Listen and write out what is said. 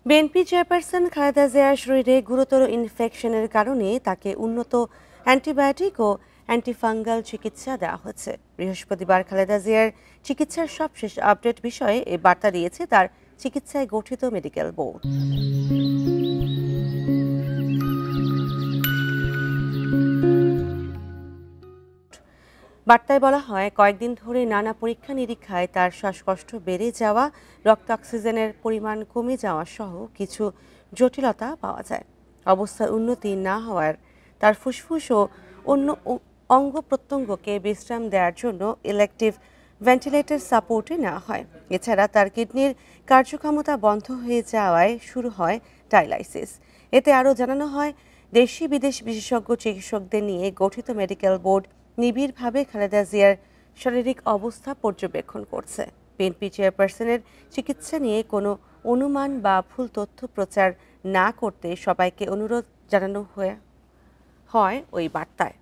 BNP chairperson Khaleda জিয়ার শরীরে গুরুতর ইনফেকশনের কারণে তাকে উন্নত অ্যান্টিবায়োটিক ও অ্যান্টিফাঙ্গাল চিকিৎসা দেওয়া হচ্ছে। বৃহস্পতিবার খালেদা জিয়ার চিকিৎসার সবশেষ আপডেট বিষয়ে এই বার্তা দিয়েছে তার চিকিৎসায় গঠিত মেডিকেল বোর্ড। বার্তায় বলা হয়, কয়েকদিন ধরে নানা পরীক্ষা নিরীক্ষায় তার শ্বাসকষ্ট বেড়ে যাওয়া, রক্ত অক্সিজেনের পরিমাণ কমে যাওয়া সহ কিছু জটিলতা পাওয়া যায়। অবস্থার উন্নতি না হওয়ার তার ফুসফুস ও অন্য অঙ্গ প্রত্যঙ্গকে বিশ্রাম দেওয়ার জন্য ইলেকটিভ ভেন্টিলেটর সাপোর্টে নেওয়া হয়। এছাড়া তার কিডনির কার্যক্ষমতা বন্ধ হয়ে যাওয়ায় শুরু হয় ডায়ালাইসিস। এতে আরও জানানো হয়, দেশি বিদেশ বিশেষজ্ঞ চিকিৎসকদের নিয়ে গঠিত মেডিকেল বোর্ড নিবিড়ভাবে খালেদা জিয়ার শারীরিক অবস্থা পর্যবেক্ষণ করছে। বিএনপি চেয়ারপারসনের চিকিৎসা নিয়ে কোনো অনুমান বা ভুল তথ্য প্রচার না করতে সবাইকে অনুরোধ জানানো হয় ওই বার্তায়।